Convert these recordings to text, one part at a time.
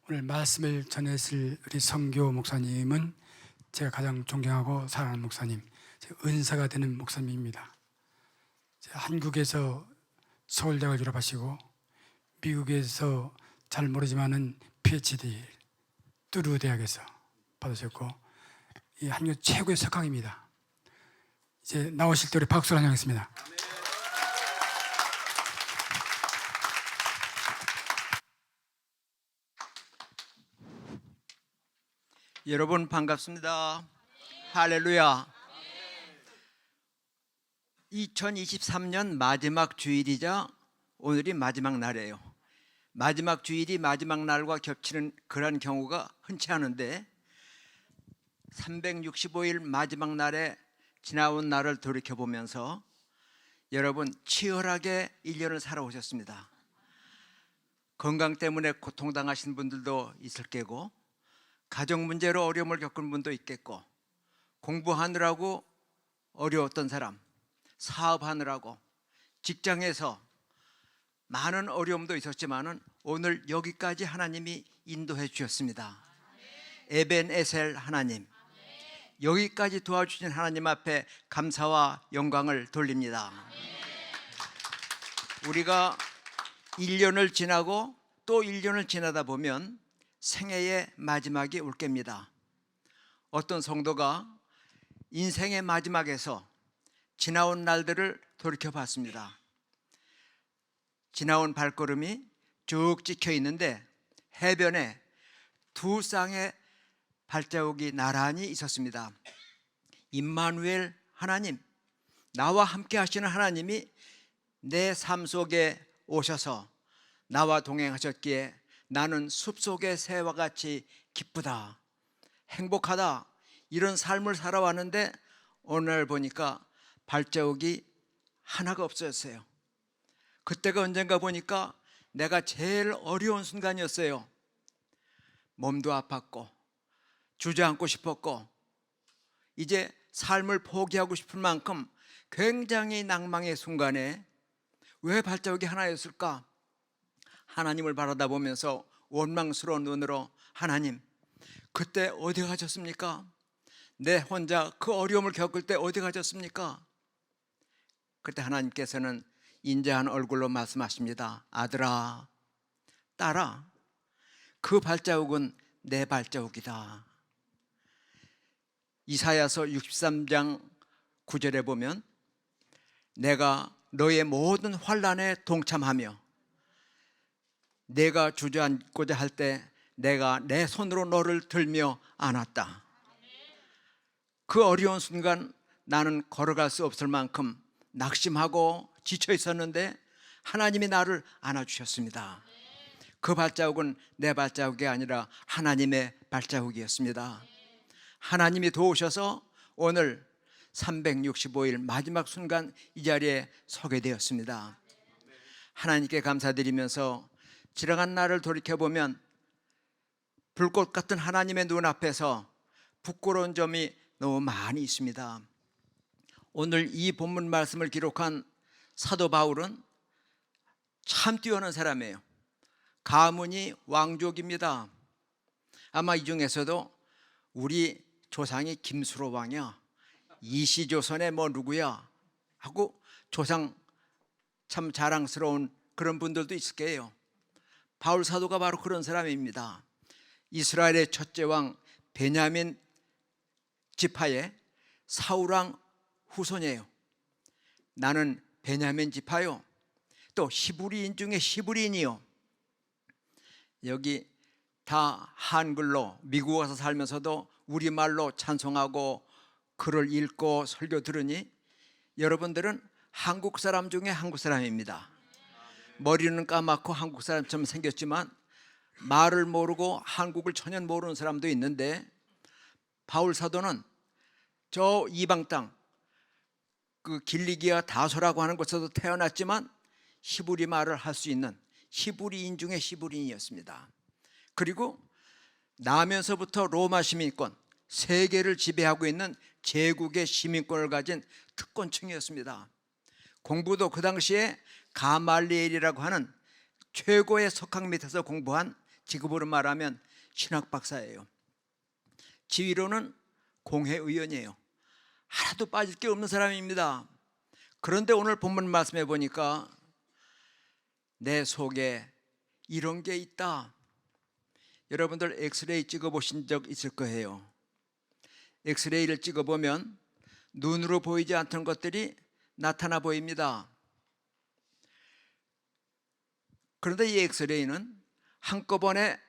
오늘 말씀을 전했을 우리 성교 목사님은 제가 가장 존경하고 사랑하는 목사님, 은사가 되는 목사님입니다. 한국에서 서울대학을 졸업하시고 미국에서 잘 모르지만은 PhD 뚜르 대학에서 받으셨고 이 한국 최고의 석학입니다. 이제 나오실 때 우리 박수를 환영하겠습니다. 여러분 반갑습니다. 할렐루야. 2023년 마지막 주일이자 오늘이 마지막 날이에요. 마지막 주일이 마지막 날과 겹치는 그런 경우가 흔치 않은데 365일 마지막 날에 지나온 날을 돌이켜보면서 여러분 치열하게 1년을 살아오셨습니다. 건강 때문에 고통당하신 분들도 있을 거고, 가정 문제로 어려움을 겪은 분도 있겠고, 공부하느라고 어려웠던 사람, 사업하느라고 직장에서 많은 어려움도 있었지만은 오늘 여기까지 하나님이 인도해 주셨습니다. 에벤에셀 하나님, 여기까지 도와주신 하나님 앞에 감사와 영광을 돌립니다. 우리가 1년을 지나고 또 1년을 지나다 보면 생애의 마지막이 올 겁니다. 어떤 성도가 인생의 마지막에서 지나온 날들을 돌이켜봤습니다. 지나온 발걸음이 쭉 찍혀 있는데 해변에 두 쌍의 발자국이 나란히 있었습니다. 임마누엘 하나님, 나와 함께 하시는 하나님이 내 삶 속에 오셔서 나와 동행하셨기에 나는 숲속의 새와 같이 기쁘다, 행복하다, 이런 삶을 살아왔는데 오늘 보니까 발자국이 하나가 없어졌어요. 그때가 언젠가 보니까 내가 제일 어려운 순간이었어요. 몸도 아팠고 주저앉고 싶었고 이제 삶을 포기하고 싶은 만큼 굉장히 낭망의 순간에 왜 발자국이 하나였을까? 하나님을 바라다 보면서 원망스러운 눈으로, 하나님, 그때 어디 가셨습니까? 내 혼자 그 어려움을 겪을 때 어디 가셨습니까? 그때 하나님께서는 인자한 얼굴로 말씀하십니다. 아들아, 딸아, 그 발자국은 내 발자국이다. 이사야서 63장 9절에 보면 내가 너의 모든 환난에 동참하며 내가 주저앉고자 할 때 내가 내 손으로 너를 들며 안았다. 그 어려운 순간 나는 걸어갈 수 없을 만큼 낙심하고 지쳐 있었는데 하나님이 나를 안아주셨습니다. 그 발자국은 내 발자국이 아니라 하나님의 발자국이었습니다. 하나님이 도우셔서 오늘 365일 마지막 순간 이 자리에 서게 되었습니다. 하나님께 감사드리면서 지나간 날을 돌이켜보면 불꽃 같은 하나님의 눈앞에서 부끄러운 점이 너무 많이 있습니다. 오늘 이 본문 말씀을 기록한 사도 바울은 참 뛰어난 사람이에요. 가문이 왕족입니다. 아마 이 중에서도 우리 조상이 김수로 왕이야, 이시조선의 뭐 누구야 하고 조상 참 자랑스러운 그런 분들도 있을 거예요. 바울 사도가 바로 그런 사람입니다. 이스라엘의 첫째 왕 베냐민 지파의 사울왕 후손이에요. 나는 베냐민 지파요, 또 히브리인 중에 히브리인이요. 여기 다 한글로 미국 와서 살면서도 우리말로 찬송하고 글을 읽고 설교 들으니 여러분들은 한국 사람 중에 한국 사람입니다. 머리는 까맣고 한국 사람처럼 생겼지만 말을 모르고 한국을 전혀 모르는 사람도 있는데, 바울 사도는 저 이방 땅 그 길리기아 다소라고 하는 곳에서 태어났지만 히브리 말을 할 수 있는 히브리인 중에 히브리인이었습니다. 그리고 나면서부터 로마 시민권, 세계를 지배하고 있는 제국의 시민권을 가진 특권층이었습니다. 공부도 그 당시에 가말리엘이라고 하는 최고의 석학 밑에서 공부한 직업으로 말하면 신학 박사예요. 지위로는 공회의원이에요. 하나도 빠질 게 없는 사람입니다. 그런데 오늘 본문 말씀해 보니까 내 속에 이런 게 있다. 여러분들 엑스레이 찍어보신 적 있을 거예요. 엑스레이를 찍어보면 눈으로 보이지 않던 것들이 나타나 보입니다. 그런데 이 엑스레이는 한꺼번에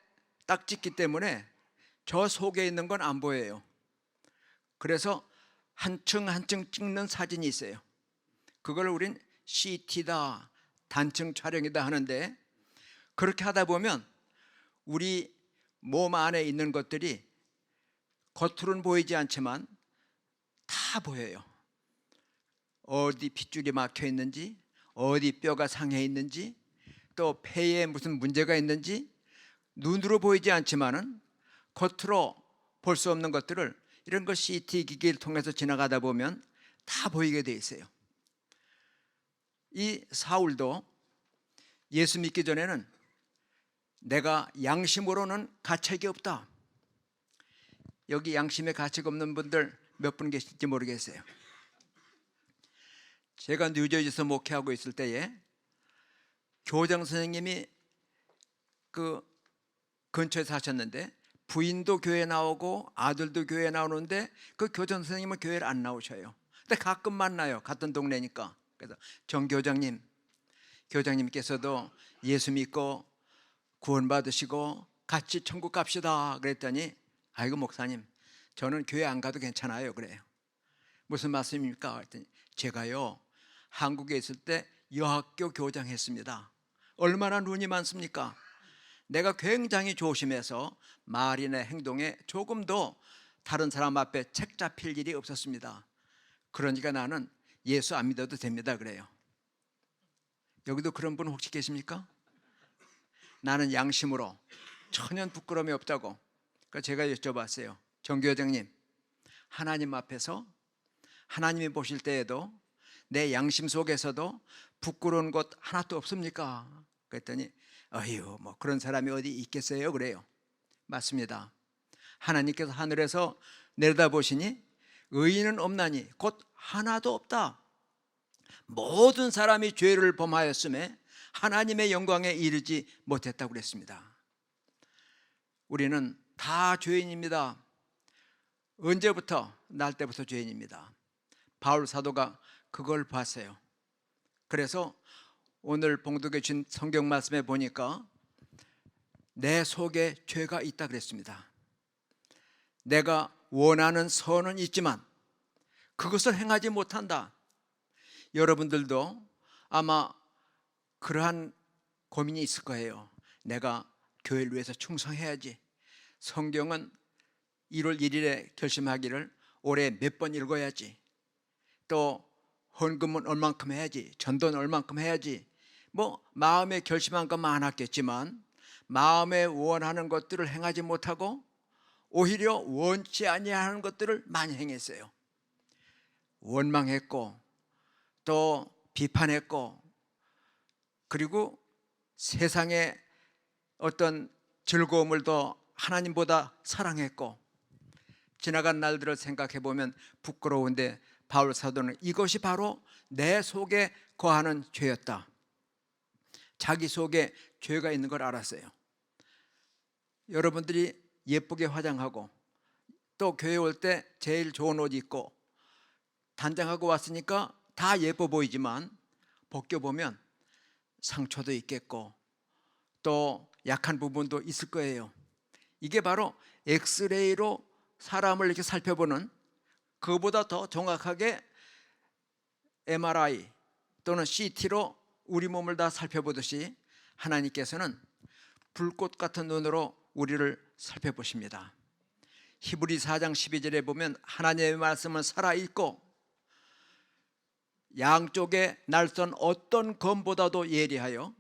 딱 찍기 때문에 저 속에 있는 건 안 보여요. 그래서 한 층 한 층 찍는 사진이 있어요. 그걸 우린 CT다, 단층 촬영이다 하는데, 그렇게 하다 보면 우리 몸 안에 있는 것들이 겉으로는 보이지 않지만 다 보여요. 어디 핏줄이 막혀 있는지, 어디 뼈가 상해 있는지, 또 폐에 무슨 문제가 있는지 눈으로 보이지 않지만은 겉으로 볼 수 없는 것들을 이런 걸 CT 기기를 통해서 지나가다 보면 다 보이게 돼 있어요. 이 사울도 예수 믿기 전에는 내가 양심으로는 가책이 없다. 여기 양심에 가책 없는 분들 몇 분 계실지 모르겠어요. 제가 뉴저지에서 목회하고 있을 때에 교장 선생님이 그 근처에 사셨는데 부인도 교회 나오고 아들도 교회 나오는데 그 교장 선생님은 교회를 안 나오셔요. 근데 가끔 만나요. 같은 동네니까. 그래서 정 교장님, 교장님께서도 예수 믿고 구원 받으시고 같이 천국 갑시다 그랬더니, 아이고 목사님, 저는 교회 안 가도 괜찮아요 그래요. 무슨 말씀입니까? 그랬더니 제가요 한국에 있을 때 여학교 교장 했습니다. 얼마나 눈이 많습니까? 내가 굉장히 조심해서 말이나 행동에 조금도 다른 사람 앞에 책 잡힐 일이 없었습니다. 그러니까 나는 예수 안 믿어도 됩니다 그래요. 여기도 그런 분 혹시 계십니까? 나는 양심으로 전혀 부끄러움이 없다고. 그러니까 제가 여쭤봤어요. 정 교장님, 하나님 앞에서 하나님이 보실 때에도 내 양심 속에서도 부끄러운 것 하나도 없습니까? 그랬더니 어휴, 뭐 그런 사람이 어디 있겠어요 그래요. 맞습니다. 하나님께서 하늘에서 내려다보시니 의인은 없나니 곧 하나도 없다. 모든 사람이 죄를 범하였음에 하나님의 영광에 이르지 못했다고 그랬습니다. 우리는 다 죄인입니다. 언제부터? 날 때부터 죄인입니다. 바울 사도가 그걸 봤어요. 그래서 오늘 봉독해 주신 성경 말씀에 보니까 내 속에 죄가 있다 그랬습니다. 내가 원하는 선은 있지만 그것을 행하지 못한다. 여러분들도 아마 그러한 고민이 있을 거예요. 내가 교회를 위해서 충성해야지. 성경은 1월 1일에 결심하기를 올해 몇 번 읽어야지. 또 헌금은 얼만큼 해야지. 전도는 얼만큼 해야지. 뭐 마음에 결심한 건 많았겠지만 마음에 원하는 것들을 행하지 못하고 오히려 원치 아니하는 것들을 많이 행했어요. 원망했고 또 비판했고, 그리고 세상의 어떤 즐거움을 더 하나님보다 사랑했고, 지나간 날들을 생각해 보면 부끄러운데 바울 사도는 이것이 바로 내 속에 거하는 죄였다. 자기 속에 죄가 있는 걸 알았어요. 여러분들이 예쁘게 화장하고 또 교회 올 때 제일 좋은 옷 입고 단장하고 왔으니까 다 예뻐 보이지만 벗겨보면 상처도 있겠고 또 약한 부분도 있을 거예요. 이게 바로 엑스레이로 사람을 이렇게 살펴보는, 그보다 더 정확하게 MRI 또는 CT로 우리 몸을 다 살펴보듯이 하나님께서는 불꽃 같은 눈으로 우리를 살펴보십니다. 히브리 4장 12절에 보면 하나님의 말씀은 살아있고 양쪽에 날선 어떤 검보다도 예리하여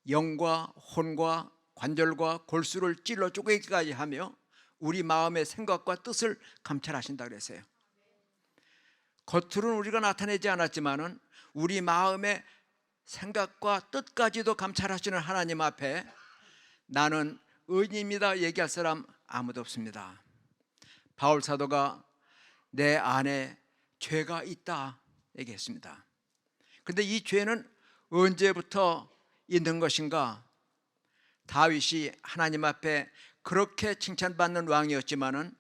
영과 혼과 관절과 골수를 찔러 쪼개기까지 하며 우리 마음의 생각과 뜻을 감찰하신다 그랬어요. 겉으로는 우리가 나타내지 않았지만은 우리 마음의 생각과 뜻까지도 감찰하시는 하나님 앞에 나는 의인입니다 얘기할 사람 아무도 없습니다. 바울 사도가 내 안에 죄가 있다 얘기했습니다. 그런데 이 죄는 언제부터 있는 것인가? 다윗이 하나님 앞에 그렇게 칭찬받는 왕이었지만은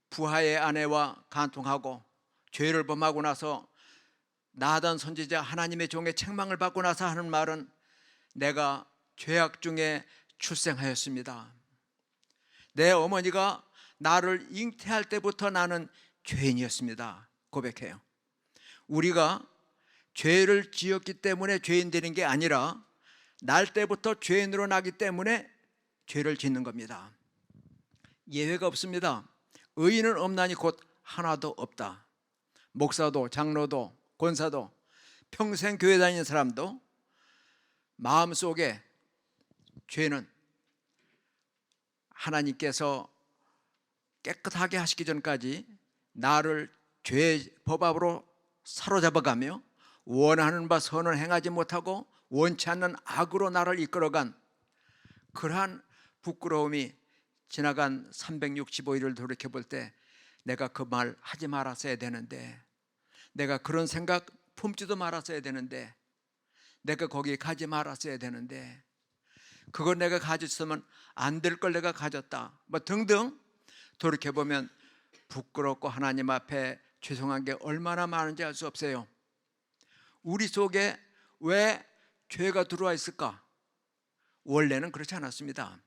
부하의 아내와 간통하고 죄를 범하고 나서 나단 선지자 하나님의 종의 책망을 받고 나서 하는 말은 내가 죄악 중에 출생하였습니다. 내 어머니가 나를 잉태할 때부터 나는 죄인이었습니다 고백해요. 우리가 죄를 지었기 때문에 죄인 되는 게 아니라 날 때부터 죄인으로 나기 때문에 죄를 짓는 겁니다. 예외가 없습니다. 의인은 없나니 곧 하나도 없다. 목사도 장로도 권사도 평생 교회 다니는 사람도 마음속에 죄는 하나님께서 깨끗하게 하시기 전까지 나를 죄의 법압으로 사로잡아가며 원하는 바 선을 행하지 못하고 원치 않는 악으로 나를 이끌어간 그러한 부끄러움이 지나간 365일을 돌이켜볼 때 내가 그 말 하지 말았어야 되는데, 내가 그런 생각 품지도 말았어야 되는데, 내가 거기 가지 말았어야 되는데, 그걸 내가 가졌으면 안 될 걸 내가 가졌다, 뭐 등등 돌이켜보면 부끄럽고 하나님 앞에 죄송한 게 얼마나 많은지 알 수 없어요. 우리 속에 왜 죄가 들어와 있을까? 원래는 그렇지 않았습니다.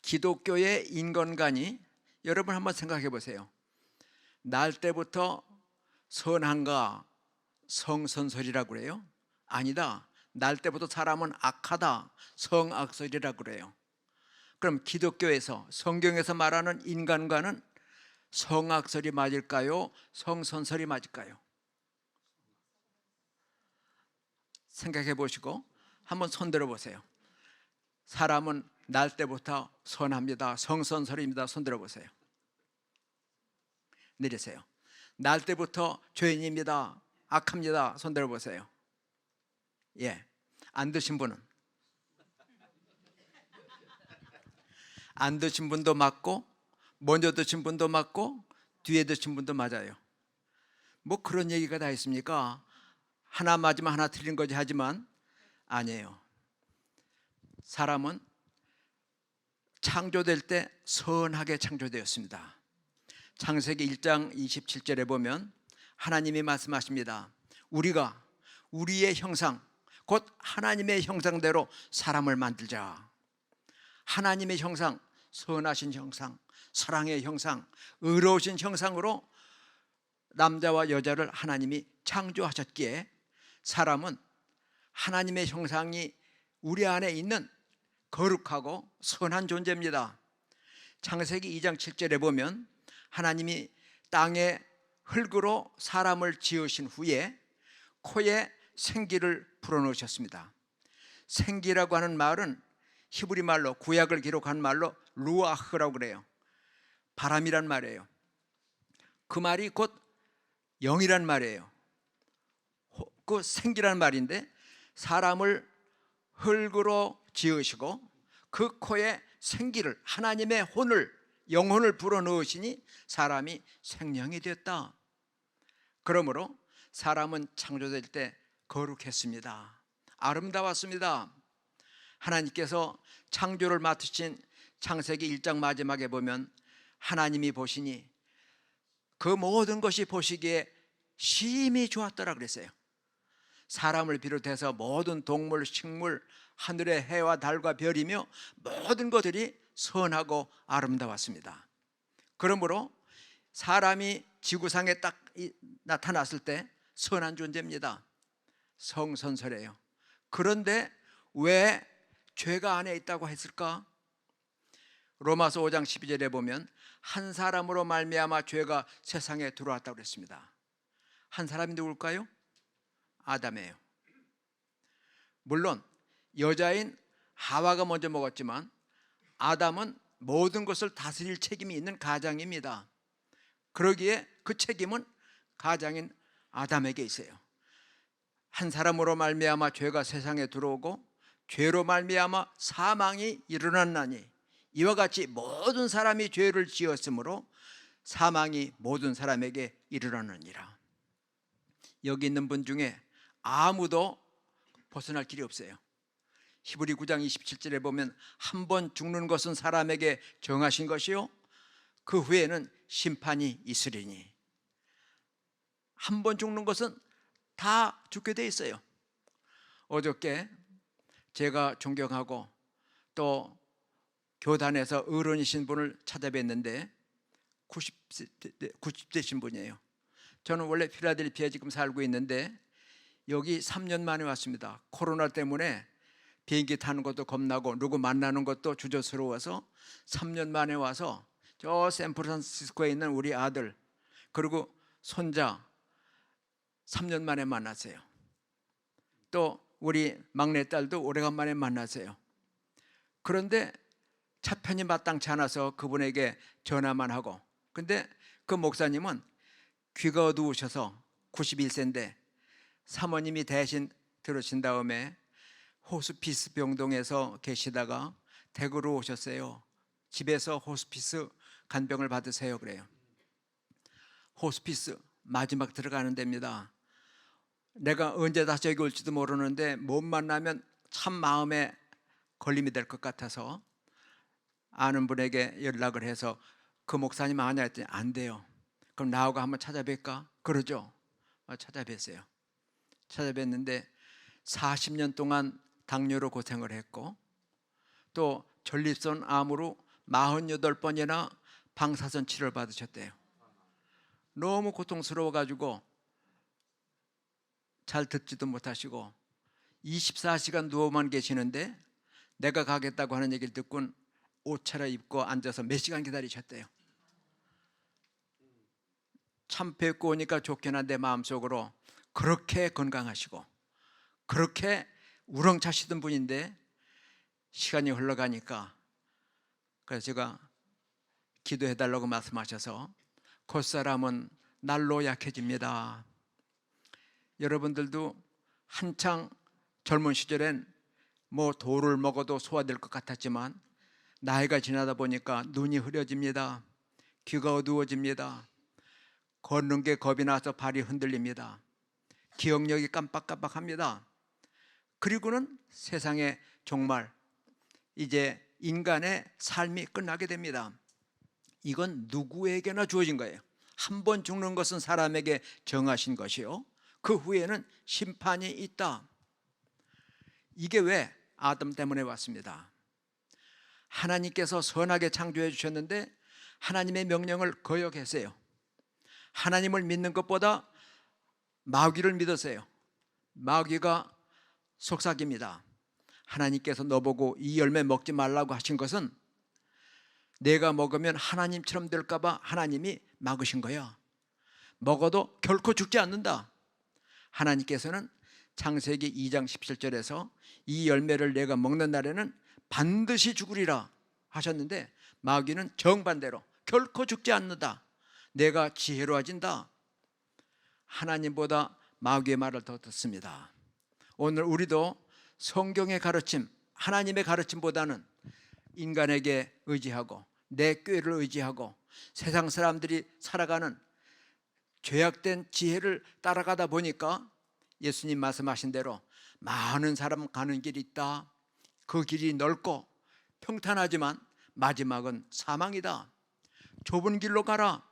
기독교의 인간관이, 여러분 한번 생각해 보세요. 날 때부터 선한가 성선설이라고 그래요? 아니다. 날 때부터 사람은 악하다 성악설이라고 그래요. 그럼 기독교에서 성경에서 말하는 인간관은 성악설이 맞을까요? 성선설이 맞을까요? 생각해 보시고 한번 손들어 보세요. 사람은 날 때부터 선합니다 성선설입니다. 손들어 보세요. 내리세요. 날 때부터 죄인입니다 악합니다. 손들어 보세요. 예, 안 드신 분은? 안 드신 분도 맞고 먼저 드신 분도 맞고 뒤에 드신 분도 맞아요. 뭐 그런 얘기가 다 있습니까? 하나 맞으면 하나 틀린 거지 하지만 아니에요. 사람은 창조될 때 선하게 창조되었습니다. 창세기 1장 27절에 보면 하나님이 말씀하십니다. 우리가 우리의 형상 곧 하나님의 형상대로 사람을 만들자. 하나님의 형상, 선하신 형상, 사랑의 형상, 의로우신 형상으로 남자와 여자를 하나님이 창조하셨기에 사람은 하나님의 형상이 우리 안에 있는 거룩하고 선한 존재입니다. 창세기 2장 7절에 보면 하나님이 땅에 흙으로 사람을 지으신 후에 코에 생기를 불어넣으셨습니다. 생기라고 하는 말은 히브리 말로, 구약을 기록한 말로 루아흐라고 그래요. 바람이란 말이에요. 그 말이 곧 영이란 말이에요. 그 생기란 말인데 사람을 흙으로 지으시고 그 코에 생기를, 하나님의 혼을, 영혼을 불어넣으시니 사람이 생명이 됐다. 그러므로 사람은 창조될 때 거룩했습니다. 아름다웠습니다. 하나님께서 창조를 맡으신 창세기 1장 마지막에 보면 하나님이 보시니 그 모든 것이 보시기에 심히 좋았더라 그랬어요. 사람을 비롯해서 모든 동물, 식물, 하늘의 해와 달과 별이며 모든 것들이 선하고 아름다웠습니다. 그러므로 사람이 지구상에 딱 나타났을 때 선한 존재입니다. 성선설이에요. 그런데 왜 죄가 안에 있다고 했을까? 로마서 5장 12절에 보면 한 사람으로 말미암아 죄가 세상에 들어왔다고 그랬습니다. 한 사람이 누굴까요? 아담이에요. 물론 여자인 하와가 먼저 먹었지만 아담은 모든 것을 다스릴 책임이 있는 가장입니다. 그러기에 그 책임은 가장인 아담에게 있어요. 한 사람으로 말미암아 죄가 세상에 들어오고 죄로 말미암아 사망이 일어났나니 이와 같이 모든 사람이 죄를 지었으므로 사망이 모든 사람에게 이르렀느니라. 여기 있는 분 중에 아무도 벗어날 길이 없어요. 히브리 9장 27절에 보면 한 번 죽는 것은 사람에게 정하신 것이요 그 후에는 심판이 있으리니. 한 번 죽는 것은 다 죽게 돼 있어요. 어저께 제가 존경하고 또 교단에서 어른이신 분을 찾아뵀는데 90대신 분이에요. 저는 원래 필라델피아에 지금 살고 있는데 여기 3년 만에 왔습니다. 코로나 때문에 비행기 타는 것도 겁나고 누구 만나는 것도 주저스러워서 3년 만에 와서 저 샌프란시스코에 있는 우리 아들 그리고 손자 3년 만에 만났어요. 또 우리 막내딸도 오래간만에 만났어요. 그런데 차편이 마땅치 않아서 그분에게 전화만 하고, 근데 그 목사님은 귀가 어두우셔서 91세인데 사모님이 대신 들으신 다음에 호스피스 병동에서 계시다가 대구로 오셨어요. 집에서 호스피스 간병을 받으세요 그래요. 호스피스 마지막 들어가는 데입니다. 내가 언제 다시 여기 올지도 모르는데 못 만나면 참 마음에 걸림이 될 것 같아서 아는 분에게 연락을 해서 그 목사님 아냐 했더니 안 돼요. 그럼 나하고 한번 찾아뵐까? 그러죠. 찾아뵀어요. 찾아뵀는데 40년 동안 당뇨로 고생을 했고 또 전립선 암으로 48번이나 방사선 치료를 받으셨대요. 너무 고통스러워가지고 잘 듣지도 못하시고 24시간 누워만 계시는데 내가 가겠다고 하는 얘기를 듣고는 옷 차려입고 앉아서 몇 시간 기다리셨대요. 참 뵙고 오니까 좋긴 한데 마음속으로 그렇게 건강하시고 그렇게 우렁차시던 분인데 시간이 흘러가니까 그래서 제가 기도해달라고 말씀하셔서 겉사람은 날로 약해집니다. 여러분들도 한창 젊은 시절엔 뭐 돌을 먹어도 소화될 것 같았지만 나이가 지나다 보니까 눈이 흐려집니다. 귀가 어두워집니다. 걷는 게 겁이 나서 발이 흔들립니다. 기억력이 깜빡깜빡합니다. 그리고는 세상에 정말 이제 인간의 삶이 끝나게 됩니다. 이건 누구에게나 주어진 거예요. 한 번 죽는 것은 사람에게 정하신 것이요 그 후에는 심판이 있다. 이게 왜 아담 때문에 왔습니다. 하나님께서 선하게 창조해 주셨는데 하나님의 명령을 거역했어요. 하나님을 믿는 것보다 마귀를 믿으세요. 마귀가 속삭입니다. 하나님께서 너보고 이 열매 먹지 말라고 하신 것은 내가 먹으면 하나님처럼 될까 봐 하나님이 막으신 거야. 먹어도 결코 죽지 않는다. 하나님께서는 창세기 2장 17절에서 이 열매를 내가 먹는 날에는 반드시 죽으리라 하셨는데 마귀는 정반대로 결코 죽지 않는다. 내가 지혜로워진다. 하나님보다 마귀의 말을 더 듣습니다. 오늘 우리도 성경의 가르침, 하나님의 가르침보다는 인간에게 의지하고 내 꾀를 의지하고 세상 사람들이 살아가는 죄악된 지혜를 따라가다 보니까 예수님 말씀하신 대로 많은 사람 가는 길이 있다. 그 길이 넓고 평탄하지만 마지막은 사망이다. 좁은 길로 가라.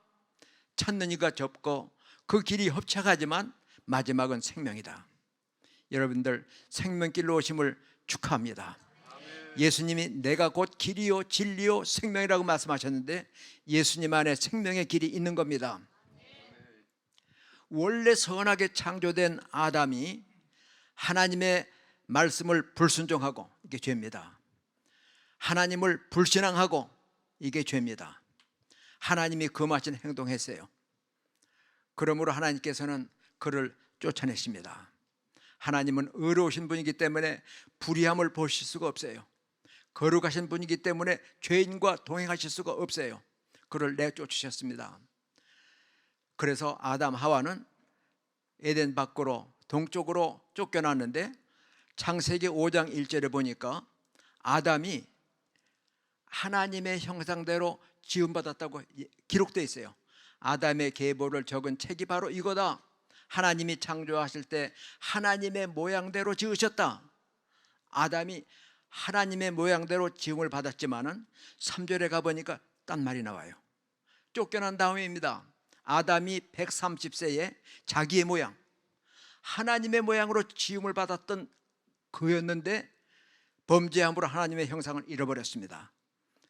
찾는 이가 좁고 그 길이 협착하지만 마지막은 생명이다. 여러분들 생명길로 오심을 축하합니다. 예수님이 내가 곧 길이요 진리요 생명이라고 말씀하셨는데 예수님 안에 생명의 길이 있는 겁니다. 원래 선하게 창조된 아담이 하나님의 말씀을 불순종하고 이게 죄입니다. 하나님을 불신앙하고 이게 죄입니다. 하나님이 금하신 행동했어요. 그러므로 하나님께서는 그를 쫓아내십니다. 하나님은 의로우신 분이기 때문에 불의함을 보실 수가 없어요. 거룩하신 분이기 때문에 죄인과 동행하실 수가 없어요. 그를 내쫓으셨습니다. 그래서 아담 하와는 에덴 밖으로 동쪽으로 쫓겨났는데 창세기 5장 1절에 보니까 아담이 하나님의 형상대로 지음받았다고 기록되어 있어요. 아담의 계보를 적은 책이 바로 이거다. 하나님이 창조하실 때 하나님의 모양대로 지으셨다. 아담이 하나님의 모양대로 지음을 받았지만은 3절에 가보니까 딴 말이 나와요. 쫓겨난 다음입니다. 아담이 130세에 자기의 모양, 하나님의 모양으로 지음을 받았던 그였는데 범죄함으로 하나님의 형상을 잃어버렸습니다.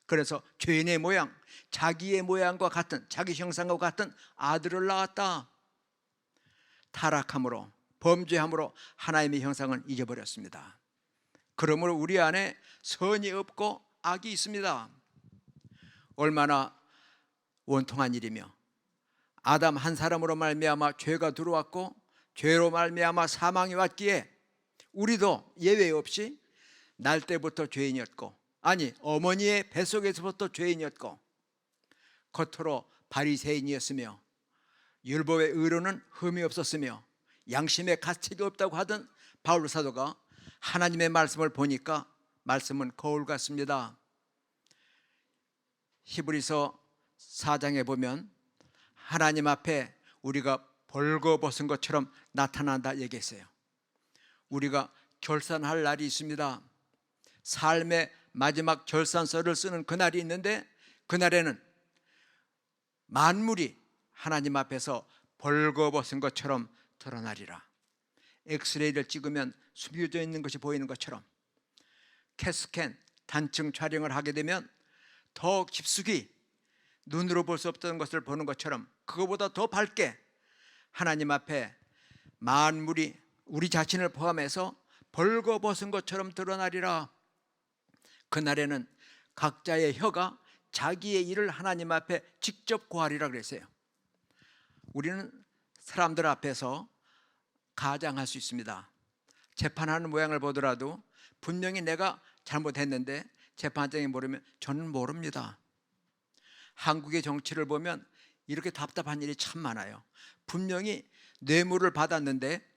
그래서 죄인의 모양, 자기의 모양과 같은, 자기 형상과 같은 아들을 낳았다. 타락함으로, 범죄함으로 하나님의 형상을 잊어버렸습니다. 그러므로 우리 안에 선이 없고 악이 있습니다. 얼마나 원통한 일이며, 아담 한 사람으로 말미암아 죄가 들어왔고 죄로 말미암아 사망이 왔기에 우리도 예외 없이 날 때부터 죄인이었고, 아니 어머니의 뱃속에서부터 죄인이었고, 겉으로 바리새인이었으며 율법의 의로는 흠이 없었으며 양심의 가책이 없다고 하던 바울 사도가 하나님의 말씀을 보니까 말씀은 거울 같습니다. 히브리서 4장에 보면 하나님 앞에 우리가 벌거벗은 것처럼 나타난다 얘기했어요. 우리가 결산할 날이 있습니다. 삶의 마지막 결산서를 쓰는 그날이 있는데, 그날에는 만물이 하나님 앞에서 벌거벗은 것처럼 드러나리라. 엑스레이를 찍으면 숨겨져 있는 것이 보이는 것처럼, 캐스캔 단층 촬영을 하게 되면 더 깊숙이 눈으로 볼 수 없던 것을 보는 것처럼, 그거보다 더 밝게 하나님 앞에 만물이 우리 자신을 포함해서 벌거벗은 것처럼 드러나리라. 그날에는 각자의 혀가 자기의 일을 하나님 앞에 직접 고하리라 그랬어요. 우리는 사람들 앞에서 가장할 수 있습니다. 재판하는 모양을 보더라도 분명히 내가 잘못했는데 재판장이 모르면 저는 모릅니다. 한국의 정치를 보면 이렇게 답답한 일이 참 많아요. 분명히 뇌물을 받았는데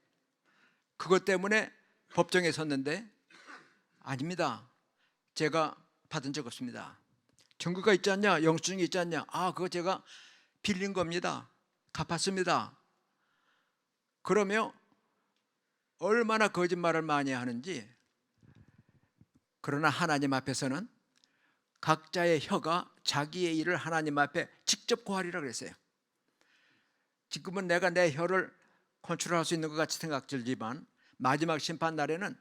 그것 때문에 법정에 섰는데 아닙니다. 제가 받은 적 없습니다. 증거가 있지 않냐? 영수증이 있지 않냐? 그거 제가 빌린 겁니다. 갚았습니다. 그러면 얼마나 거짓말을 많이 하는지. 그러나 하나님 앞에서는 각자의 혀가 자기의 일을 하나님 앞에 직접 고하리라 그랬어요. 지금은 내가 내 혀를 컨트롤할 수 있는 것 같이 생각 들지만 마지막 심판 날에는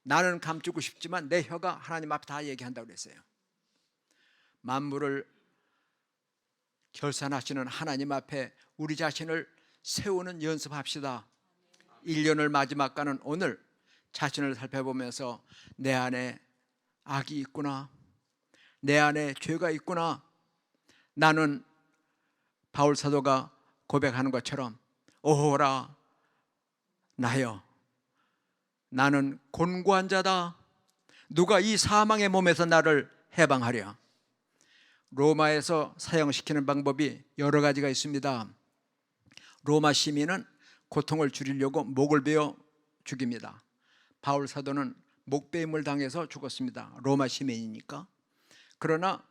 나는 감추고 싶지만 내 혀가 하나님 앞에 다 얘기한다고 그랬어요. 만물을 결산하시는 하나님 앞에 우리 자신을 세우는 연습합시다. 1년을 마지막 가는 오늘 자신을 살펴보면서 내 안에 악이 있구나, 내 안에 죄가 있구나. 나는 바울 사도가 고백하는 것처럼 오호라 나여, 나는 곤고한 자다. 누가 이 사망의 몸에서 나를 해방하랴. 로마에서 사형시키는 방법이 여러 가지가 있습니다. 로마 시민은 고통을 줄이려고 목을 베어 죽입니다. 바울 사도는 목베임을 당해서 죽었습니다. 로마 시민이니까. 그러나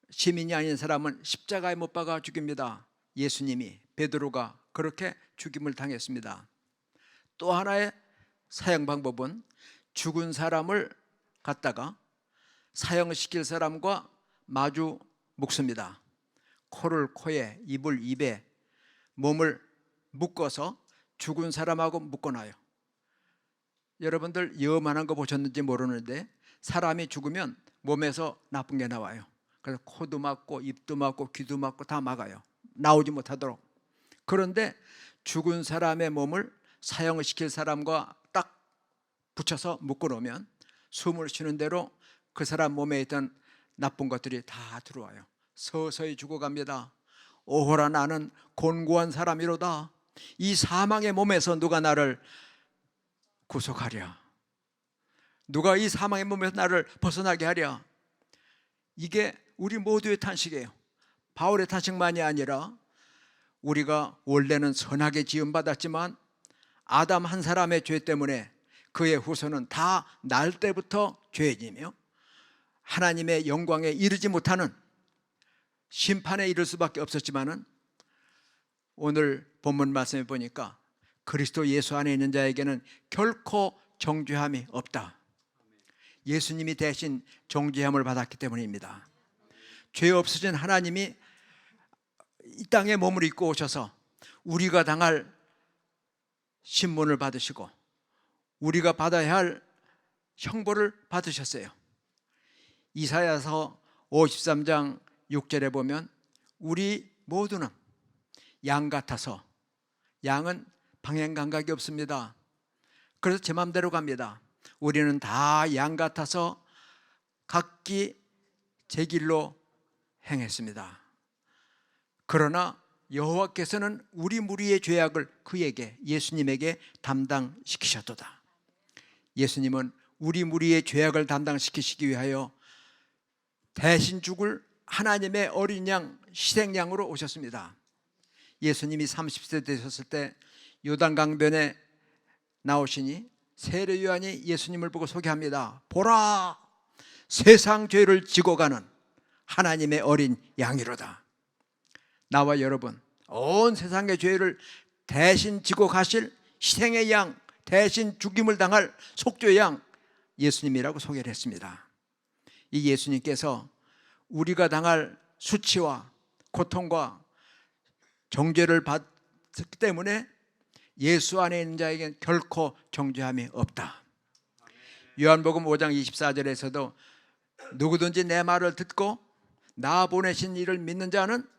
시민이 아닌 사람은 십자가에 못 박아 죽입니다. 예수님이, 베드로가 그렇게 죽임을 당했습니다. 또 하나의 사형 방법은 죽은 사람을 갖다가 사형시킬 사람과 마주 묶습니다. 코를 코에, 입을 입에, 몸을 묶어서 죽은 사람하고 묶어놔요. 여러분들 여만한 거 보셨는지 모르는데 사람이 죽으면 몸에서 나쁜 게 나와요. 그래서 코도 막고 입도 막고 귀도 막고 다 막아요. 나오지 못하도록. 그런데 죽은 사람의 몸을 사형을 시킬 사람과 딱 붙여서 묶어놓으면 숨을 쉬는 대로 그 사람 몸에 있던 나쁜 것들이 다 들어와요. 서서히 죽어갑니다. 오호라 나는 곤고한 사람이로다. 이 사망의 몸에서 누가 나를 구속하랴. 누가 이 사망의 몸에서 나를 벗어나게 하랴. 이게 우리 모두의 탄식이에요. 바울의 탄식만이 아니라 우리가 원래는 선하게 지음받았지만 아담 한 사람의 죄 때문에 그의 후손은 다 날 때부터 죄지며 하나님의 영광에 이르지 못하는 심판에 이를 수밖에 없었지만은 오늘 본문 말씀에 보니까 그리스도 예수 안에 있는 자에게는 결코 정죄함이 없다. 예수님이 대신 정죄함을 받았기 때문입니다. 죄 없으신 하나님이 이 땅에 몸을 입고 오셔서 우리가 당할 신문을 받으시고 우리가 받아야 할 형벌을 받으셨어요. 이사야서 53장 6절에 보면 우리 모두는 양 같아서, 양은 방향 감각이 없습니다. 그래서 제 맘대로 갑니다. 우리는 다 양 같아서 각기 제 길로 행했습니다. 그러나 여호와께서는 우리 무리의 죄악을 그에게, 예수님에게 담당시키셨도다. 예수님은 우리 무리의 죄악을 담당시키시기 위하여 대신 죽을 하나님의 어린 양, 희생양으로 오셨습니다. 예수님이 30세 되셨을 때 요단강변에 나오시니 세례 요한이 예수님을 보고 소개합니다. 보라, 세상 죄를 지고 가는 하나님의 어린 양이로다. 나와 여러분, 온 세상의 죄를 대신 지고 가실 희생의 양, 대신 죽임을 당할 속죄의 양, 예수님이라고 소개를 했습니다. 이 예수님께서 우리가 당할 수치와 고통과 정죄를 받기 때문에 예수 안에 있는 자에게는 결코 정죄함이 없다. 요한복음 5장 24절에서도 누구든지 내 말을 듣고 나 보내신 이를 믿는 자는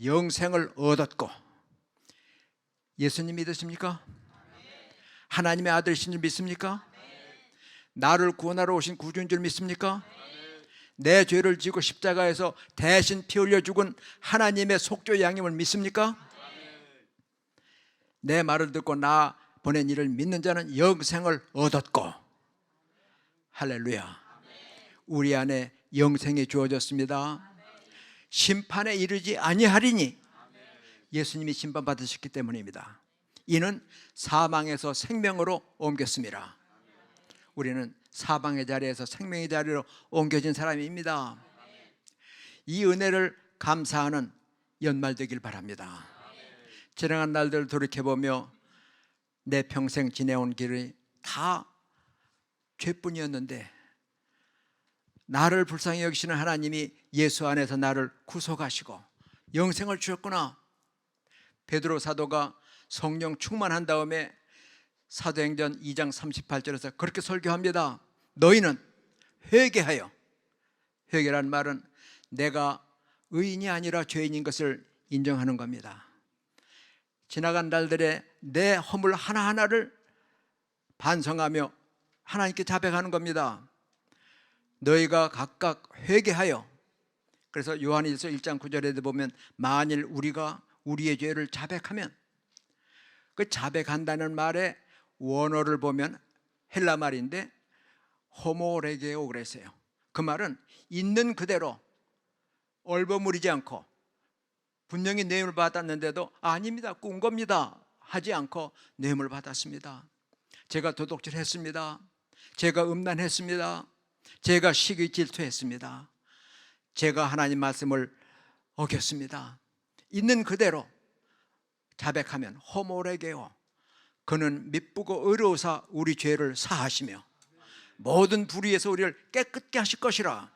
영생을 얻었고, 예수님 믿으십니까? 하나님의 아들이신 줄 믿습니까? 나를 구원하러 오신 구주인 줄 믿습니까? 내 죄를 지고 십자가에서 대신 피 흘려 죽은 하나님의 속죄 양임을 믿습니까? 내 말을 듣고 나 보낸 이를 믿는 자는 영생을 얻었고, 할렐루야. 우리 안에 영생이 주어졌습니다. 심판에 이르지 아니하리니, 예수님이 심판받으셨기 때문입니다. 이는 사망에서 생명으로 옮겼습니다. 우리는 사망의 자리에서 생명의 자리로 옮겨진 사람입니다. 이 은혜를 감사하는 연말 되길 바랍니다. 지나간 날들을 돌이켜보며 내 평생 지내온 길이 다 죄뿐이었는데 나를 불쌍히 여기시는 하나님이 예수 안에서 나를 구속하시고 영생을 주셨구나. 베드로 사도가 성령 충만한 다음에 사도행전 2장 38절에서 그렇게 설교합니다. 너희는 회개하여, 회개란 말은 내가 의인이 아니라 죄인인 것을 인정하는 겁니다. 지나간 날들의 내 허물 하나하나를 반성하며 하나님께 자백하는 겁니다. 너희가 각각 회개하여, 그래서 요한일서 1장 9절에도 보면 만일 우리가 우리의 죄를 자백하면, 그 자백한다는 말의 원어를 보면 헬라 말인데 호모레게오 그랬어요. 그 말은 있는 그대로 얼버무리지 않고, 분명히 뇌물 받았는데도 아닙니다, 꾼 겁니다 하지 않고 뇌물 받았습니다. 제가 도둑질했습니다. 제가 음란했습니다. 제가 시기 질투했습니다. 제가 하나님 말씀을 어겼습니다. 있는 그대로 자백하면 호모레게오, 그는 미쁘고 의로우사 우리 죄를 사하시며 모든 불의에서 우리를 깨끗게 하실 것이라.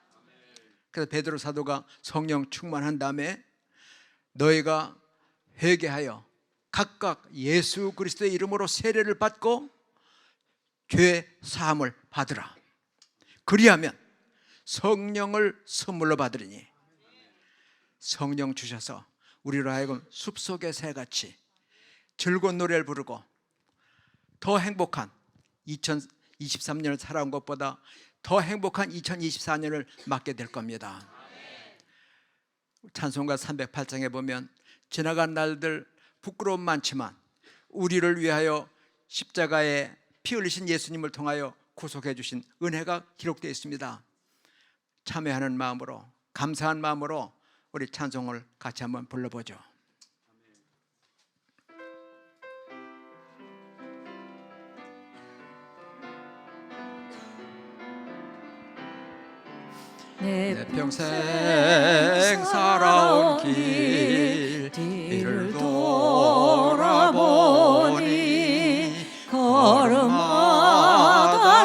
그래서 베드로 사도가 성령 충만한 다음에 너희가 회개하여 각각 예수 그리스도의 이름으로 세례를 받고 죄 사함을 받으라. 그리하면 성령을 선물로 받으리니, 성령 주셔서 우리로 하여금 숲속의 새같이 즐거운 노래를 부르고 더 행복한 2023년을 살아온 것보다 더 행복한 2024년을 맞게 될 겁니다. 찬송가 308장에 보면 지나간 날들 부끄러움 많지만 우리를 위하여 십자가에 피 흘리신 예수님을 통하여 구속해 주신 은혜가 기록되어 있습니다. 참여하는 마음으로, 감사한 마음으로 우리 찬송을 같이 한번 불러보죠. 내 평생 살아온 길 뒤를 돌아보니 걸음마다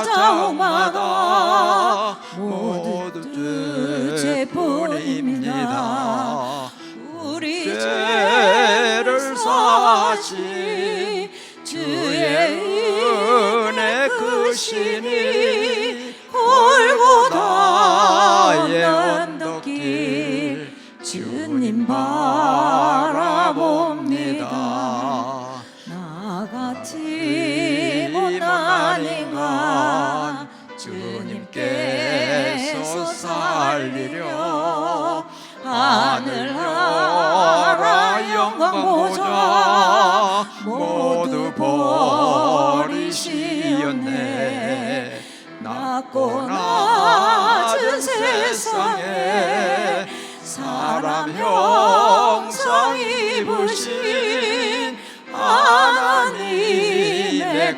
자옥마다 모두 죄뿐입니다. 우리 죄를 사하신 주의 은혜 크시니 골고다의 언덕길 주님 바라봅니다. 나같이 못난 인간 주님께서 살리려 하늘나라 영광 보좌 모두 버리시었네. 낮고 낮은 세상에 사람 형상 입으신 하나님의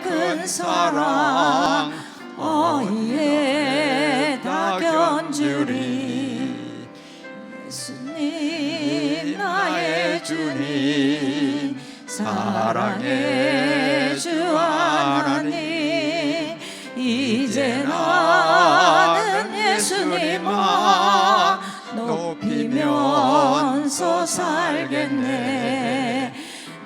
큰 사랑 어이에 다 견주리. 예수님 나의 주님 사랑의 주 하나님 이제 나는 예수님만 높이면서 살겠네.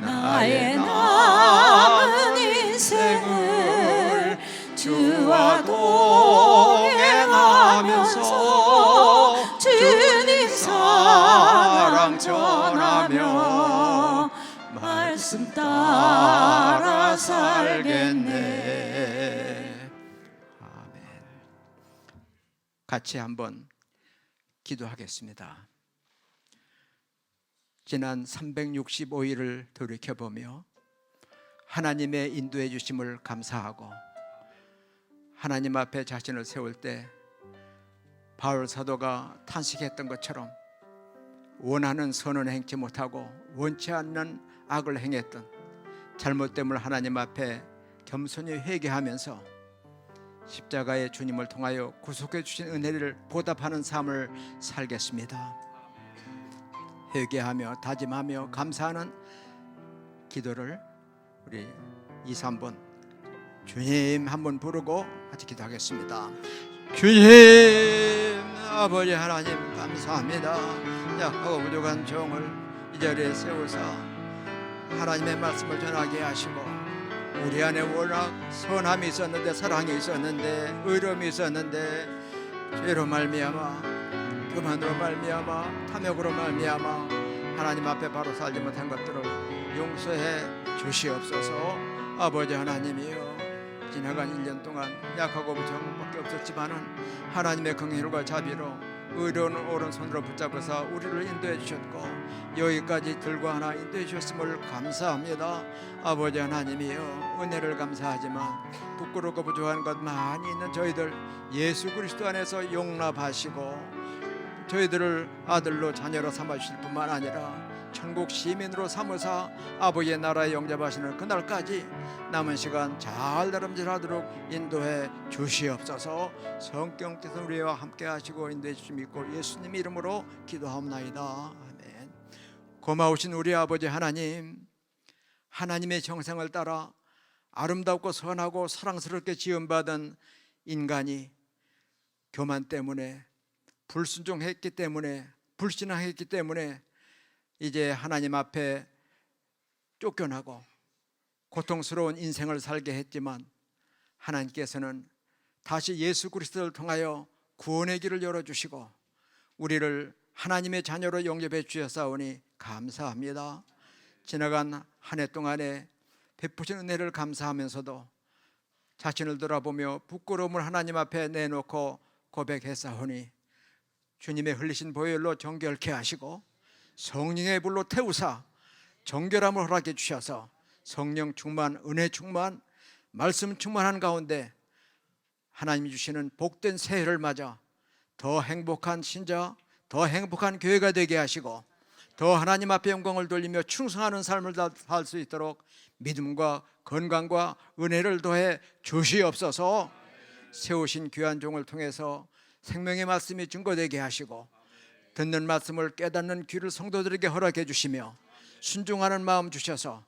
나의 남은 인생을 주와 동행하면서 주님 사랑 전하며 말씀 따라 살겠네. 아멘. 같이 한번 기도하겠습니다. 지난 365일을 돌이켜보며 하나님의 인도해 주심을 감사하고 하나님 앞에 자신을 세울 때 바울 사도가 탄식했던 것처럼 원하는 선은 행치 못하고 원치 않는 악을 행했던 잘못됨을 하나님 앞에 겸손히 회개하면서 십자가의 주님을 통하여 구속해 주신 은혜를 보답하는 삶을 살겠습니다. 회개하며 다짐하며 감사하는 기도를 우리 2, 3번 주님 한번 부르고 같이 기도하겠습니다. 주님 아버지 하나님 감사합니다. 약하고 부족한 종을 이 자리에 세우사 하나님의 말씀을 전하게 하시고 우리 안에 워낙 선함이 있었는데 사랑이 있었는데 의로움이 있었는데 죄로 말미암아 교만으로 말미암아 탐욕으로 말미암아 하나님 앞에 바로 살지 못한 것들을 용서해 주시옵소서. 아버지 하나님이여 지나간 1년 동안 약하고 부족한 것밖에 없었지만은 하나님의 긍휼과 자비로 의로운 오른손으로 붙잡으사 우리를 인도해 주셨고 여기까지 들고 하나 인도해 주셨음을 감사합니다. 아버지 하나님이여 은혜를 감사하지만 부끄럽고 부족한 것 많이 있는 저희들 예수 그리스도 안에서 용납하시고 저희들을 아들로 자녀로 삼아주실 뿐만 아니라 천국 시민으로 삼으사 아버지의 나라에 영접하시는 그날까지 남은 시간 잘 다름질하도록 인도해 주시옵소서. 성령께서 우리와 함께 하시고 인도해 주심 믿고 예수님 이름으로 기도하옵나이다. 아멘. 고마우신 우리 아버지 하나님, 하나님의 정성을 따라 아름답고 선하고 사랑스럽게 지음받은 인간이 교만 때문에 불순종했기 때문에 불신앙했기 때문에 이제 하나님 앞에 쫓겨나고 고통스러운 인생을 살게 했지만 하나님께서는 다시 예수 그리스도를 통하여 구원의 길을 열어주시고 우리를 하나님의 자녀로 영접해 주셨사오니 감사합니다. 지나간 한 해 동안에 베푸신 은혜를 감사하면서도 자신을 돌아보며 부끄러움을 하나님 앞에 내놓고 고백했사오니 주님의 흘리신 보혈로 정결케 하시고 성령의 불로 태우사 정결함을 허락해 주셔서 성령 충만, 은혜 충만, 말씀 충만한 가운데 하나님이 주시는 복된 새해를 맞아 더 행복한 신자, 더 행복한 교회가 되게 하시고 더 하나님 앞에 영광을 돌리며 충성하는 삶을 살 수 있도록 믿음과 건강과 은혜를 더해 주시옵소서. 세우신 귀한 종을 통해서 생명의 말씀이 증거되게 하시고 듣는 말씀을 깨닫는 귀를 성도들에게 허락해 주시며 순종하는 마음 주셔서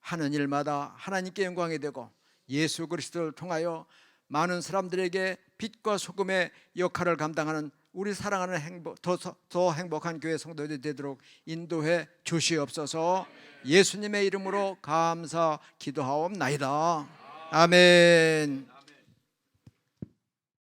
하는 일마다 하나님께 영광이 되고 예수 그리스도를 통하여 많은 사람들에게 빛과 소금의 역할을 감당하는 우리 사랑하는 더 행복한 교회 성도들이 되도록 인도해 주시옵소서. 예수님의 이름으로 감사 기도하옵나이다. 아멘.